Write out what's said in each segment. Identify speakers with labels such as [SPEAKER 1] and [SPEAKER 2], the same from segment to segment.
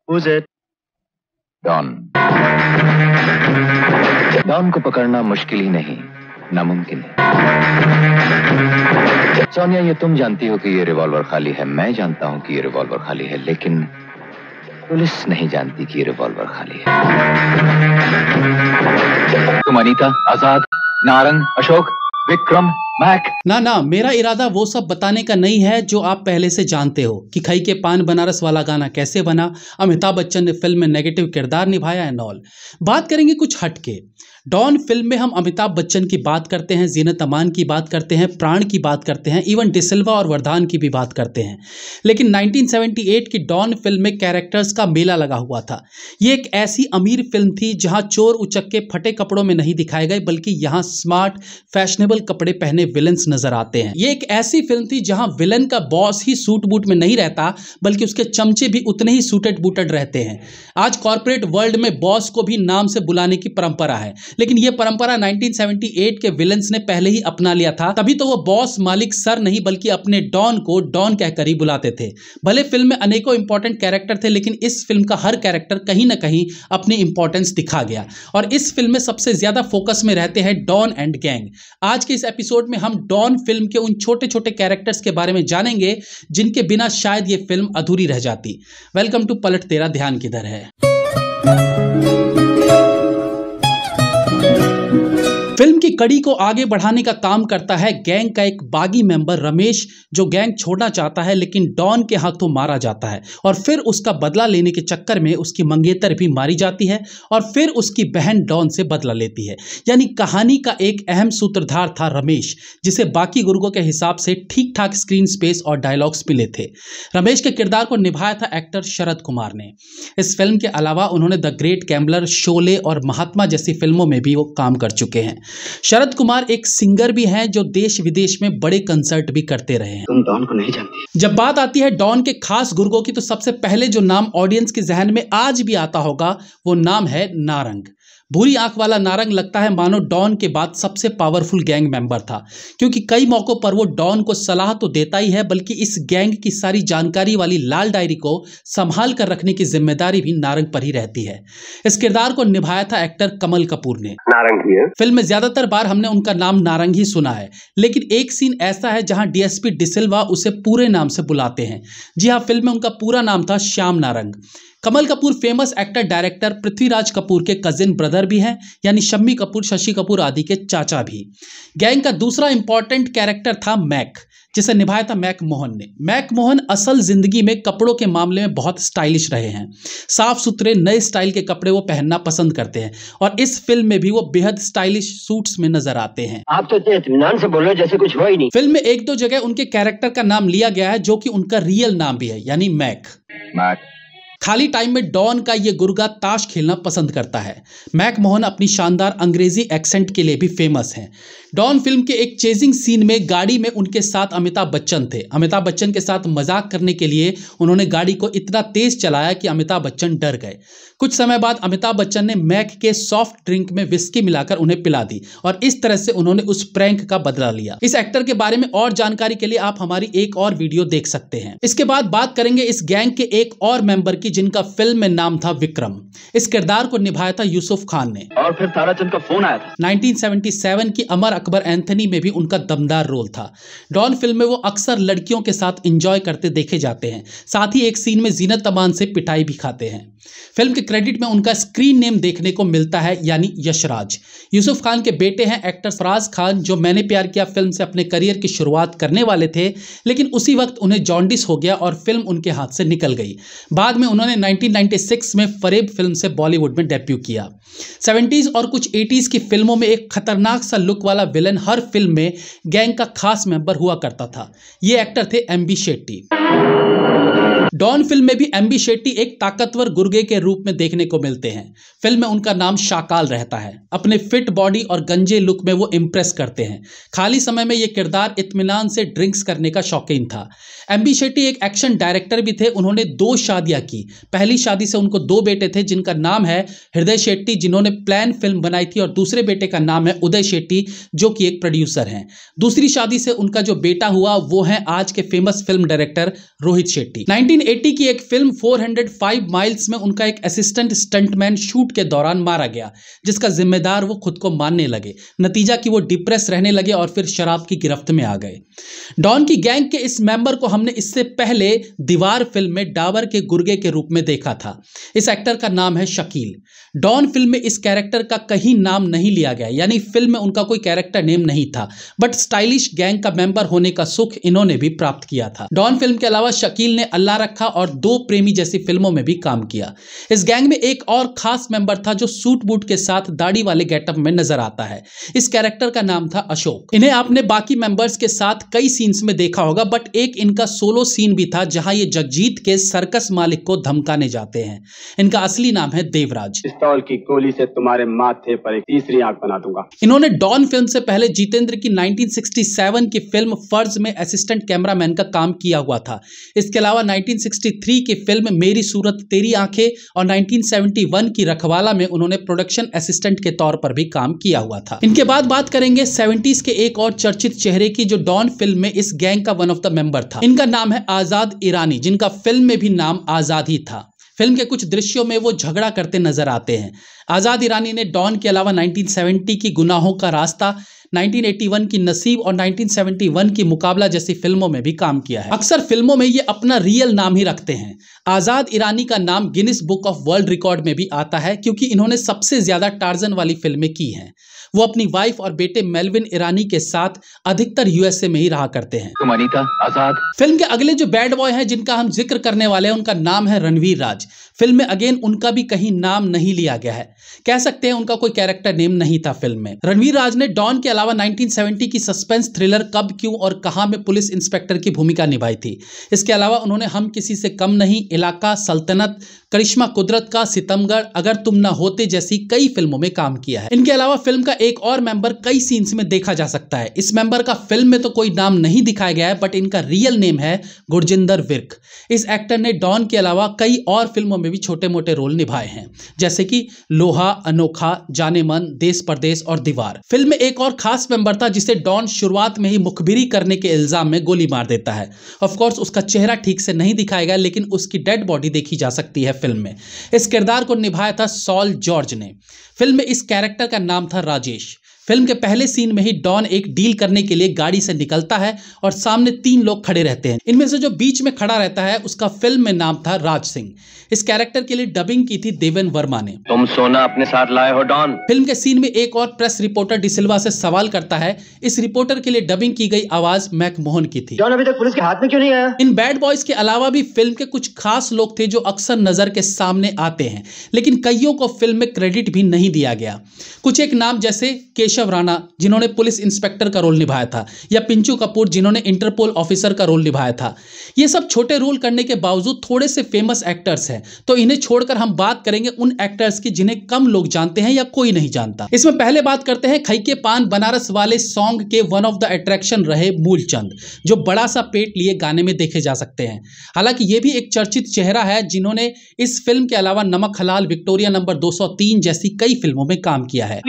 [SPEAKER 1] Who's it?
[SPEAKER 2] Don. Don को पकड़ना मुश्किल ही नहीं, नामुमकिन है। सोनिया, ये तुम जानती हो कि ये रिवॉल्वर खाली है, मैं जानता हूं कि ये रिवॉल्वर खाली है, लेकिन पुलिस नहीं जानती कि ये रिवॉल्वर खाली है। तुम अनीता, आजाद, नारंग, अशोक, विक्रम, मैक।
[SPEAKER 3] ना, मेरा इरादा वो सब बताने का नहीं है जो आप पहले से जानते हो कि खई के पान बनारस वाला गाना कैसे बना, अमिताभ बच्चन ने फिल्म में नेगेटिव किरदार निभाया एंड ऑल। बात करेंगे कुछ हटके। डॉन फिल्म में हम अमिताभ बच्चन की बात करते हैं, जीनत अमान की बात करते हैं, प्राण की बात करते हैं, इवन डिसिल्वा और वरदान की भी बात करते हैं। लेकिन 1978 की डॉन फिल्म में कैरेक्टर्स का मेला लगा हुआ था। ये एक ऐसी अमीर फिल्म थी जहां चोर उचक्के फटे कपड़ों में नहीं दिखाए गए, बल्कि यहां स्मार्ट फैशनेबल कपड़े पहने विलन्स नजर आते हैं। ये एक ऐसी फिल्म थी जहां विलन का बॉस ही सूट बूट में नहीं रहता, बल्कि उसके चमचे भी उतने ही सूटेड बूटेड रहते हैं। आज कॉर्पोरेट वर्ल्ड में बॉस को भी नाम से बुलाने की परंपरा है, लेकिन यह परंपरा 1978 के विलन्स ने पहले ही अपना लिया था। तभी तो वो बॉस मालिक सर नहीं बल्कि अपने डॉन को डॉन कहकर ही बुलाते थे। भले फिल्म में अनेकों इंपॉर्टेंट कैरेक्टर थे, लेकिन इस फिल्म का हर कैरेक्टर कहीं ना कहीं अपनी इंपॉर्टेंस दिखा गया और इस फिल्म में सबसे ज्यादा फोकस में रहते हैं डॉन एंड गैंग। आज के इस एपिसोड में हम डॉन फिल्म के उन छोटे छोटे कैरेक्टर्स के बारे में जानेंगे जिनके बिना शायद ये फिल्म अधूरी रह जाती। वेलकम टू पलट तेरा ध्यान किधर है। फिल्म की कड़ी को आगे बढ़ाने का काम करता है गैंग का एक बागी मेंबर रमेश, जो गैंग छोड़ना चाहता है लेकिन डॉन के हाथों मारा जाता है और फिर उसका बदला लेने के चक्कर में उसकी मंगेतर भी मारी जाती है और फिर उसकी बहन डॉन से बदला लेती है। यानी कहानी का एक अहम सूत्रधार था रमेश, जिसे बाकी गुर्गों के हिसाब से ठीक ठाक स्क्रीन स्पेस और डायलॉग्स मिले थे। रमेश के किरदार को निभाया था एक्टर शरद कुमार ने। इस फिल्म के अलावा उन्होंने द ग्रेट गैम्बलर, शोले और महात्मा जैसी फिल्मों में भी वो काम कर चुके हैं। शरद कुमार एक सिंगर भी हैं जो देश विदेश में बड़े कंसर्ट भी करते रहे हैं।
[SPEAKER 1] तुम डॉन को नहीं जानती।
[SPEAKER 3] जब बात आती है डॉन के खास गुर्गों की, तो सबसे पहले जो नाम ऑडियंस के जहन में आज भी आता होगा वो नाम है नारंग। भूरी आंख वाला नारंग लगता है मानो डॉन के बाद सबसे पावरफुल गैंग मेंबर था, क्योंकि कई मौकों पर वो डॉन को सलाह तो देता ही है, बल्कि इस गैंग की सारी जानकारी वाली लाल डायरी को संभाल कर रखने की जिम्मेदारी भी नारंग पर ही रहती है। इस किरदार को निभाया था एक्टर कमल कपूर ने।
[SPEAKER 1] नारंग ही है।
[SPEAKER 3] फिल्म में ज्यादातर बार हमने उनका नाम नारंग ही सुना है, लेकिन एक सीन ऐसा है जहां डीएसपी डिसिल्वा उसे पूरे नाम से बुलाते हैं। जी हाँ, फिल्म में उनका पूरा नाम था Shyam Narang. Kamal Kapoor famous actor director Prithviraj Kapoor के कजिन ब्रदर भी हैं, यानी शम्मी कपूर, शशि कपूर आदि के चाचा भी। गैंग का दूसरा इंपॉर्टेंट कैरेक्टर था मैक, जिसे निभाया था मैक मोहन ने। मैक मोहन असल जिंदगी में कपड़ों के मामले में बहुत स्टाइलिश रहे हैं। साफ सुथरे नए स्टाइल के कपड़े वो पहनना पसंद करते हैं और इस फिल्म में भी वो बेहद स्टाइलिश सूट्स में नजर आते हैं।
[SPEAKER 1] आप तो इतने इत्मीनान से बोल रहे हो जैसे कुछ हुआ ही नहीं।
[SPEAKER 3] फिल्म में एक दो जगह उनके कैरेक्टर का नाम लिया गया है जो कि उनका रियल नाम भी है, यानी मैक। खाली टाइम में डॉन का ये गुर्गा ताश खेलना पसंद करता है। मैक मोहन अपनी शानदार अंग्रेजी एक्सेंट के लिए भी फेमस हैं। डॉन फिल्म के एक चेजिंग सीन में गाड़ी में उनके साथ अमिताभ बच्चन थे। अमिताभ बच्चन के साथ मजाक करने के लिए उन्होंने गाड़ी को इतना तेज चलाया कि अमिताभ बच्चन डर गए। कुछ समय बाद अमिताभ बच्चन ने मैक के सॉफ्ट ड्रिंक में विस्की मिलाकर उन्हें पिला दी और इस तरह से उन्होंने उस प्रैंक का बदला लिया। इस एक्टर के बारे में और जानकारी के लिए आप हमारी एक और वीडियो देख सकते हैं। इसके बाद बात करेंगे इस गैंग के एक और मेंबर की, जिनका फिल्म में नाम था विक्रम। इस किरदार को निभाया था यूसुफ खान ने।
[SPEAKER 1] और फिर ताराचंद का फोन आया था।
[SPEAKER 3] 1977 की अमर अकबर एंथनी में भी उनका दमदार रोल था। डॉन फिल्म में वो अक्सर लड़कियों के साथ एंजॉय करते देखे जाते हैं। साथ ही एक सीन में जीनत अमान से पिटाई भी खाते हैं। फिल्म के क्रेडिट में उनका स्क्रीन नेम देखने को मिलता है, यानी यशराज। यूसुफ खान के बेटे हैं एक्टर फराज खान, जो मैंने प्यार किया फिल्म से अपने करियर की शुरुआत करने वाले थे, लेकिन उसी वक्त उन्हें जॉन्डिस हो गया और फिल्म उनके हाथ से निकल गई। बाद में उन्होंने 1996 में फरेब फिल्म से बॉलीवुड में डेब्यू किया। 70s और कुछ 80s की फिल्मों में एक खतरनाक सा लुक वाला विलन हर फिल्म में गैंग का खास मेंबर हुआ करता था। ये एक्टर थे एमबी शेट्टी। डॉन फिल्म में भी एमबी शेट्टी एक ताकतवर गुर्गे के रूप में देखने को मिलते हैं। फिल्म में उनका नाम शाकाल रहता है। अपने फिट बॉडी और गंजे लुक में वो इम्प्रेस करते हैं। खाली समय में ये किरदार इत्मीनान से ड्रिंक्स करने का शौकीन था। एमबी शेट्टी एक एक्शन डायरेक्टर भी थे। उन्होंने 2 शादियां की। पहली शादी से उनको 2 बेटे थे, जिनका नाम है हृदय शेट्टी, जिन्होंने प्लान फिल्म बनाई थी, और दूसरे बेटे का नाम है उदय शेट्टी, जो कि एक प्रोड्यूसर हैं। दूसरी शादी से उनका जो बेटा हुआ वो है आज के famous film director Rohit Shetty. 1980 की एक फिल्म 405 माइल्स में उनका एक असिस्टेंट स्टंटमैन शूट के दौरान मारा गया, जिसका जिम्मेदार वो खुद को मानने लगे। नतीजा कि वो डिप्रेस रहने लगे और फिर शराब की गिरफ्त में आ गए। डॉन की गैंग के इस मेंबर को हमने इससे पहले दीवार फिल्म में डाबर के गुर्गे के रूप में देखा था। इस एक्टर का नाम है शकील। डॉन फिल्म में इस कैरेक्टर का कहीं नाम नहीं लिया गया, यानी फिल्म में उनका कोई कैरेक्टर नेम नहीं था, बट स्टाइलिश गैंग का मेंबर होने का सुख इन्होंने भी प्राप्त किया था। डॉन फिल्म के अलावा शकील ने अल्लाह रखा और दो प्रेमी जैसी फिल्मों में भी काम किया। इस गैंग में एक और खास मेंबर था जो सूट बूट के साथ दाढ़ी वाले गेटअप में नजर आता है। इस कैरेक्टर का नाम था अशोक। इन्हें आपने बाकी मेंबर्स के साथ कई सीन्स में देखा होगा, बट एक इनका सोलो सीन भी था जहां ये जगजीत के सर्कस मालिक को धमकाने जाते हैं। इनका असली नाम है देवराज।
[SPEAKER 1] पिस्तौल की गोली से तुम्हारे माथे पर एक तीसरी आंख बना दूंगा।
[SPEAKER 3] इन्होंने डॉन फिल्म से पहले जितेंद्र की 1967 की फिल्म फर्ज में असिस्टेंट कैमरामैन का काम किया हुआ था। इसके अलावा 1963 की फिल्म मेरी सूरत तेरी आंखें और 1971 की रखवाला में उन्होंने प्रोडक्शन असिस्टेंट के तौर पर भी काम किया हुआ था। इनके बाद बात करेंगे 70s के एक और चर्चित चेहरे की जो डॉन फिल्म में इस गैंग का वन ऑफ द मेंबर था। इनका नाम है आजाद ईरानी, जिनका फिल्म में भी नाम आजाद ही था। फिल्म के कुछ दृश्यों में वो झगड़ा करते नजर आते हैं। आजाद ईरानी ने डॉन के अलावा 1970 की गुनाहों का रास्ता, 1981 की नसीब और 1971 की मुकाबला जैसी फिल्मों में भी काम किया है। अक्सर फिल्मों में ये अपना रियल नाम ही रखते हैं। आजाद ईरानी का नाम Guinness book of world record में भी आता है क्योंकि इन्होंने सबसे ज्यादा टार्जन वाली फिल्में की हैं। वो अपनी वाइफ और बेटे मेलविन ईरानी के साथ अधिकतर यूएसए में ही रहा करते हैं।
[SPEAKER 2] अनीता आजाद।
[SPEAKER 3] फिल्म के अगले जो बैड बॉय हैं जिनका हम जिक्र करने वाले हैं, उनका नाम है रणवीर राज। फिल्म में अगेन उनका भी कहीं नाम नहीं लिया गया है, कह सकते हैं उनका कोई कैरेक्टर नेम नहीं था फिल्म में। रणवीर राज ने डॉन के अलावा 1970 की सस्पेंस थ्रिलर कब क्यों और कहां में पुलिस इंस्पेक्टर की भूमिका निभाई थी। इसके अलावा उन्होंने हम किसी से कम नहीं, इलाका, सल्तनत, करिश्मा कुदरत का, सितमगढ़, अगर तुम ना होते जैसी कई फिल्मों में काम किया है। इनके अलावा फिल्म का एक और मेंबर कई सीन्स में देखा जा सकता है। इस मेंबर का फिल्म में तो कोई नाम नहीं दिखाया गया है, बट इनका रियल नेम है गुरजिंदर विर्क। इस एक्टर ने डॉन के अलावा कई और फिल्मों में भी छोटे मोटे रोल निभाए हैं, जैसे कि लोहा, अनोखा, जाने मन, देश परदेश और दीवार। फिल्म में एक और खास मेंबर था जिसे डॉन शुरुआत में ही मुखबिरी करने के इल्जाम में गोली मार देता है। ऑफ कोर्स उसका चेहरा ठीक से नहीं दिखाया गया, लेकिन उसकी डेड बॉडी देखी जा सकती है फिल्म में। इस किरदार को निभाया था सॉल जॉर्ज ने। फिल्म में इस कैरेक्टर का नाम था राजेश। फिल्म के पहले सीन में ही डॉन एक डील करने के लिए गाड़ी से निकलता है और सामने 3 लोग खड़े रहते हैं। इनमें से जो बीच में खड़ा रहता है उसका फिल्म में नाम था राज सिंह। इस कैरेक्टर के लिए डबिंग की थी देवेन वर्मा ने।
[SPEAKER 1] तुम सोना अपने साथ लाए हो डॉन।
[SPEAKER 3] फिल्म के सीन में एक और प्रेस रिपोर्टर डिसिल्वा से सवाल करता है। इस रिपोर्टर के लिए डबिंग की गई आवाज मैकमोहन की थी।
[SPEAKER 1] डॉन अभी तक पुलिस के हाथ में क्यों नहीं आया?
[SPEAKER 3] इन बैड बॉयज के अलावा भी फिल्म के कुछ खास लोग थे जो अक्सर नजर के सामने आते हैं, लेकिन कईयों को फिल्म में क्रेडिट भी नहीं दिया गया। कुछ एक नाम जैसे केशव राणा जिन्होंने पुलिस इंस्पेक्टर का रोल निभाया था, या पिंचू कपूर जिन्होंने इंटरपोल ऑफिसर का रोल निभाया था। ये सब छोटे रोल करने के बावजूद थोड़े से फेमस एक्टर्स हैं, तो इन्हें छोड़कर हम बात करेंगे उन एक्टर्स की जिन्हें कम लोग जानते हैं या कोई नहीं जानता। इसमें पहले बात करते हैं खई के पान बनारस वाले सॉन्ग के वन ऑफ द अट्रैक्शन रहे मूलचंद, जो बड़ा सा पेट लिए गाने में देखे जा सकते हैं। हालांकि ये भी एक चर्चित चेहरा है जिन्होंने इस फिल्म के अलावा नमक हलाल, विक्टोरिया नंबर 203 जैसी कई फिल्मों में काम किया है।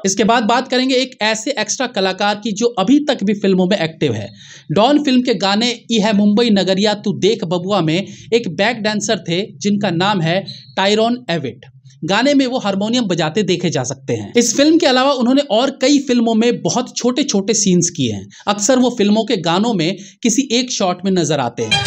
[SPEAKER 3] इसके बाद बात करेंगे एक ऐसे एक्स्ट्रा कलाकार की जो अभी तक भी फिल्मों में एक्टिव है। डॉन फिल्म के गाने यह मुंबई नगरिया तू देख बबुआ में एक बैक डांसर थे जिनका नाम है टायरॉन एविट। गाने में वो हारमोनियम बजाते देखे जा सकते हैं। इस फिल्म के अलावा उन्होंने और कई फिल्मों में बहुत छोटे छोटे सीन्स किए हैं। अक्सर वो फिल्मों के गानों में किसी एक शॉट में नजर आते हैं।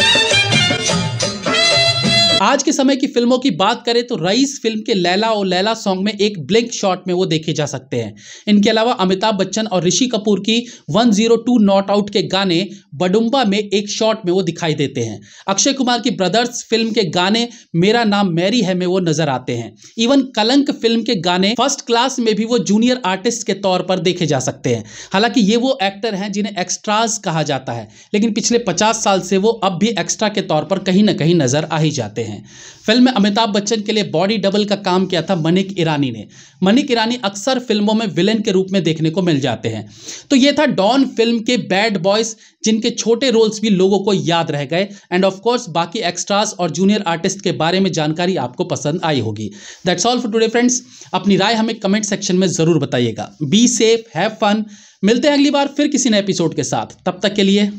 [SPEAKER 3] आज के समय की फिल्मों की बात करें तो रईस फिल्म के लैला ओ लैला सॉन्ग में एक ब्लिंक शॉट में वो देखे जा सकते हैं। इनके अलावा अमिताभ बच्चन और ऋषि कपूर की 102 नॉट आउट के गाने बडुम्बा में एक शॉट में वो दिखाई देते हैं। अक्षय कुमार की ब्रदर्स फिल्म के गाने मेरा नाम मैरी है में वो नजर आते हैं। इवन कलंक फिल्म के गाने फर्स्ट क्लास में भी वो जूनियर आर्टिस्ट के तौर पर देखे जा सकते हैं। हालांकि ये वो एक्टर हैं जिन्हें एक्स्ट्राज कहा जाता है, लेकिन पिछले 50 साल से वो अब भी एक्स्ट्रा के तौर पर कहीं ना कहीं नजर आ ही जाते हैं। फिल्म में अमिताभ बच्चन के लिए बॉडी डबल का काम किया था मनिक ईरानी ने। मनिक ईरानी अक्सर फिल्मों में विलेन के रूप में देखने को मिल जाते हैं। तो ये था डॉन फिल्म के बैड बॉयज, जिनके छोटे रोल्स भी लोगों को याद रह गए। एंड ऑफ कोर्स बाकी एक्स्ट्रास और जूनियर आर्टिस्ट के बारे में जानकारी आपको पसंद आई होगी। That's all for today friends. अपनी राय हमें कमेंट सेक्शन में जरूर बताइएगा। Be safe, have fun. मिलते हैं अगली बार फिर किसी नए एपिसोड के साथ। तब तक के लिए